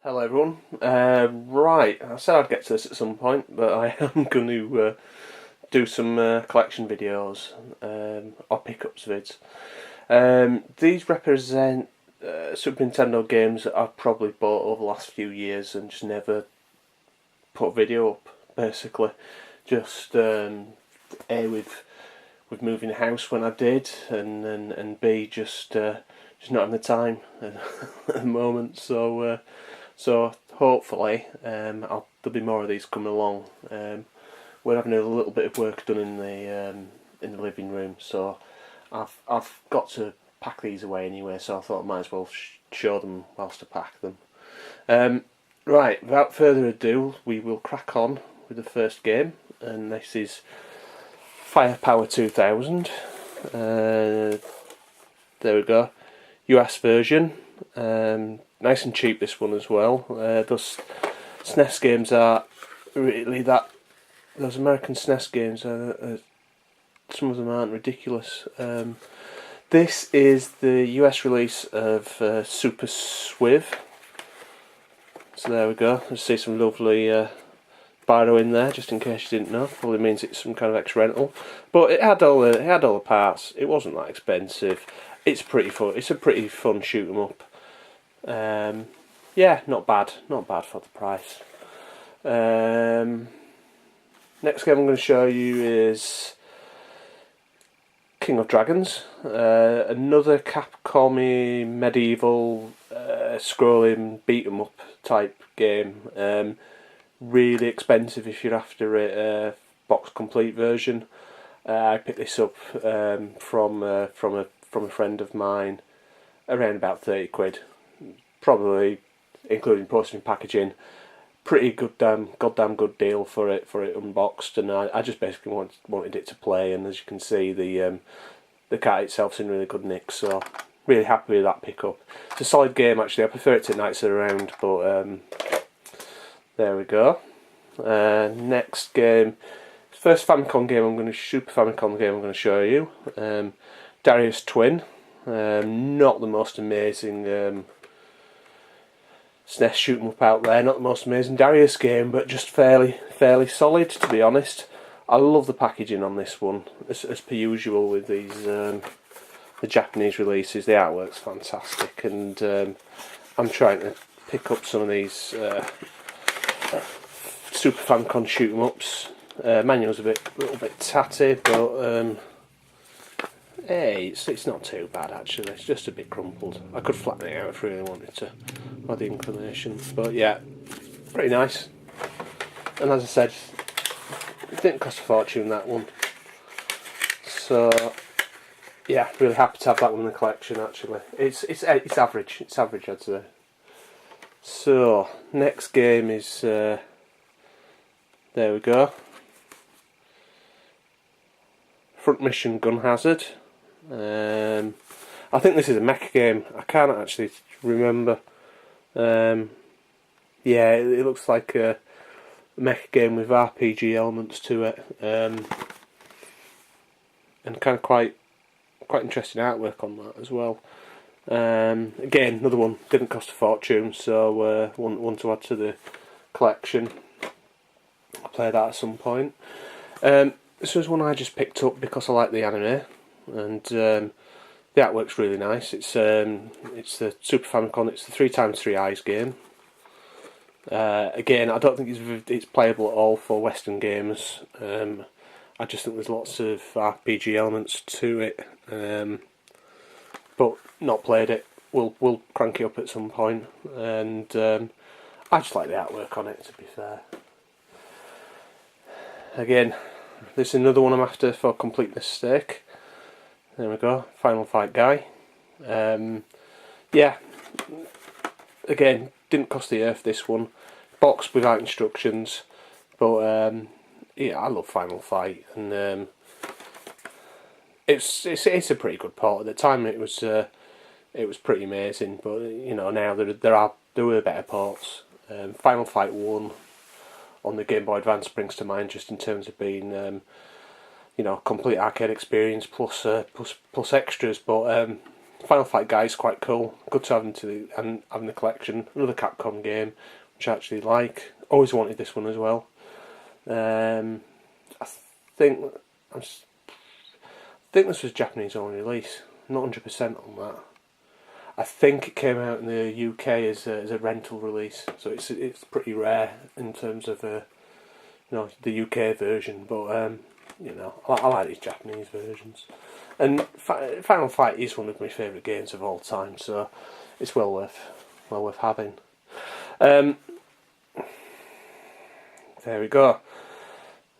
Hello everyone. Right, I said I'd get to this at some point, but I am going to do some collection videos or pickups vids. These represent Super Nintendo games that I've probably bought over the last few years and just never put a video up. Basically, just A, with moving house when I did, and B, just not having the time at the moment. So hopefully there'll be more of these coming along. We're having a little bit of work done in the living room, so I've got to pack these away anyway. So I thought I might as well show them whilst I pack them. Right, without further ado, we will crack on with the first game, and this is Firepower 2000. There we go, US version. Nice and cheap, this one as well. Those SNES games are really those American SNES games some of them aren't ridiculous. This is the US release of Super Swiv. So there we go. Let's see some lovely Biro in there, just in case you didn't know. Probably means it's some kind of ex-rental, but it had all the parts. It wasn't that expensive. It's pretty fun. It's a pretty fun shoot 'em up. Yeah, not bad for the price. Next game I'm going to show you is King of Dragons, another Capcom medieval scrolling beat 'em up type game. Really expensive if you're after a box complete version. I picked this up from a friend of mine, around about 30 quid. Probably including postage and packaging. Pretty goddamn good deal for it unboxed, and I just basically wanted it to play. And as you can see, the cart itself's in really good nick, so really happy with that pickup. It's a solid game actually. I prefer it to Knights Around, but there we go. Next game, first Famicom game Super Famicom game I'm going to show you. Darius Twin. Not the most amazing SNES shoot 'em up out there, not the most amazing Darius game, but just fairly solid, to be honest. I love the packaging on this one, as per usual with these the Japanese releases. The artwork's fantastic, and I'm trying to pick up some of these Super Famicom shoot 'em ups. Manual's a little bit tatty, but hey, it's not too bad actually. It's just a bit crumpled. I could flatten it out if I really wanted to, or the inclination. But yeah, pretty nice. And as I said, it didn't cost a fortune, that one. So yeah, really happy to have that one in the collection. Actually, it's average. It's average, I'd say. So next game is there we go. Front Mission Gun Hazard. I think this is a mech game. I can't actually remember. Yeah, it looks like a mech game with RPG elements to it, and kind of quite interesting artwork on that as well. Again, another one, didn't cost a fortune, so one to add to the collection. I'll play that at some point. This was one I just picked up because I like the anime, and the artwork's really nice. It's the Super Famicom. It's the 3x3 Eyes game. Again, I don't think it's playable at all for Western gamers. I just think there's lots of RPG elements to it, but not played it. We'll crank it up at some point, and I just like the artwork on it, to be fair. Again, this is another one I'm after for completeness sake. There we go, Final Fight Guy. Yeah, again, didn't cost the earth, this one. Boxed without instructions, but yeah, I love Final Fight, and it's a pretty good port. At the time, it was pretty amazing, but you know, now there were better ports. Final Fight 1 on the Game Boy Advance springs to mind, just in terms of being you know, complete arcade experience plus extras. But Final Fight guy is quite cool. Good to have and having the collection. Another Capcom game, which I actually like. Always wanted this one as well. I think this was Japanese only release. Not 100% on that. I think it came out in the UK as a rental release, so it's pretty rare in terms of the UK version. But I like these Japanese versions. And Final Fight is one of my favourite games of all time, so it's well worth having. There we go.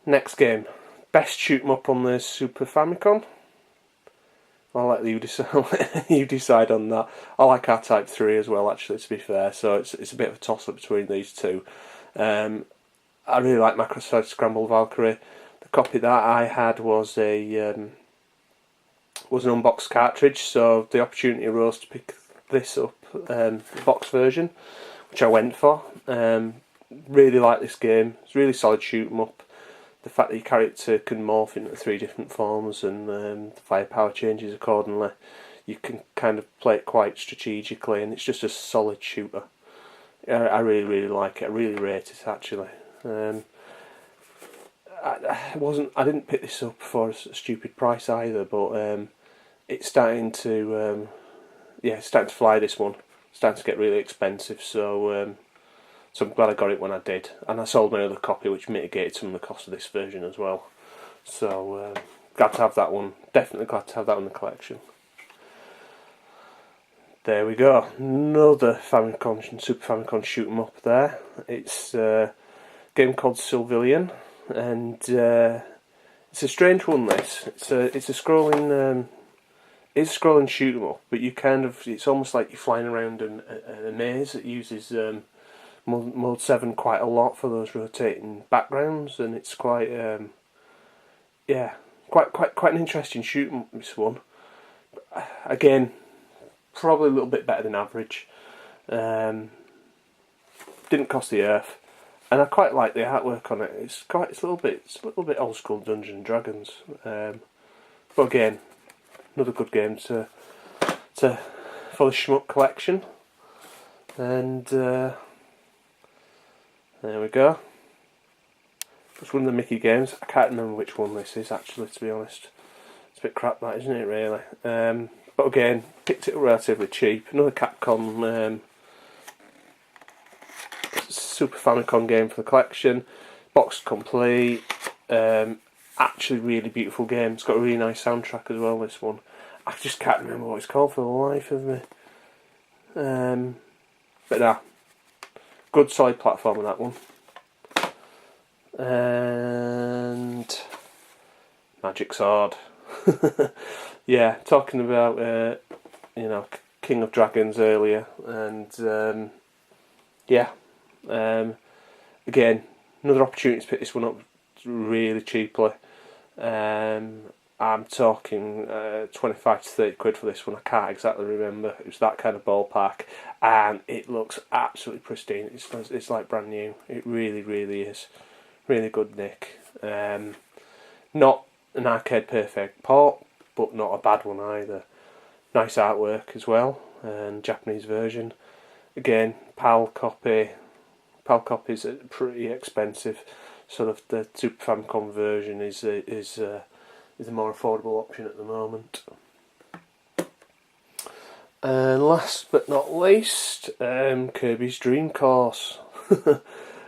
Next game, best shoot 'em up on the Super Famicom. I'll let you decide. You decide on that. I like R-Type 3 as well, actually, to be fair. So it's a bit of a toss-up between these two. I really like Microsoft Scramble Valkyrie. The copy that I had was an unboxed cartridge, so the opportunity arose to pick this up, the box version, which I went for. Really like this game. It's a really solid shoot 'em up. The fact that your character can morph into 3 different forms and the firepower changes accordingly, you can kind of play it quite strategically, and it's just a solid shooter. I really like it. I really rate it, actually. I didn't pick this up for a stupid price either, but it's starting to fly, this one. It's starting to get really expensive, so I'm glad I got it when I did. And I sold my other copy, which mitigated some of the cost of this version as well. So glad to have that one. Definitely glad to have that in the collection. There we go. Another Super Famicom shoot 'em up there. It's a game called Civilian, and it's a strange one. It's a scrolling. It's a scrolling shoot 'em up, but it's almost like you're flying around in a maze that uses Mode 7 quite a lot for those rotating backgrounds, and it's quite quite an interesting shoot 'em up, this one. Again, probably a little bit better than average. Didn't cost the earth, and I quite like the artwork on it. It's a little bit old school Dungeons and Dragons. But again, another good game for the shmup collection. And there we go. It's one of the Mickey games. I can't remember which one this is, actually, to be honest. It's a bit crap, that, isn't it, really? But again, picked it up relatively cheap. Another Capcom Super Famicom game for the collection. Box complete. Actually, really beautiful game. It's got a really nice soundtrack as well, this one. I just can't remember what it's called for the life of me. But nah. Good solid platform on that one. And Magic Sword. Yeah, talking about King of Dragons earlier, and again, another opportunity to pick this one up really cheaply. I'm talking 25 to 30 quid for this one. I can't exactly remember. It was that kind of ballpark, and it looks absolutely pristine. It's like brand new. It really is. Really good nick. Not an arcade perfect port, but not a bad one either. Nice artwork as well, and Japanese version. Again, PAL copy. PAL copies are pretty expensive. Sort of the Super Famicom version is a more affordable option at the moment. And last but not least, Kirbys Dream Course.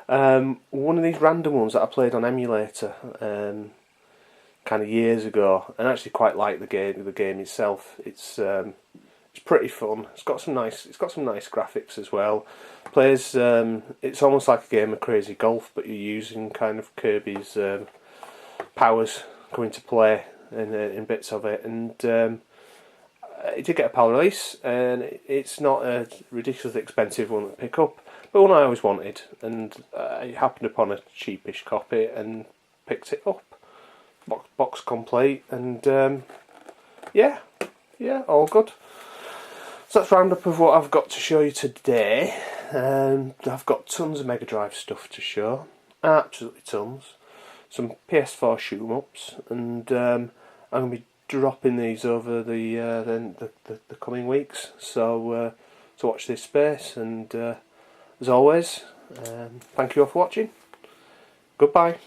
One of these random ones that I played on emulator kind of years ago, and actually quite like the game itself. It's pretty fun. It's got some nice graphics as well. Plays it's almost like a game of Crazy Golf, but you're using kind of Kirby's powers come into play in bits of it, and it did get a PAL release, and it's not a ridiculously expensive one to pick up, but one I always wanted, and I happened upon a cheapish copy and picked it up, box complete, and all good. So that's round up of what I've got to show you today. I've got tons of Mega Drive stuff to show, absolutely tons. Some PS4 shoot 'em ups, and I'm going to be dropping these over the coming weeks, so watch this space, and as always, thank you all for watching. Goodbye.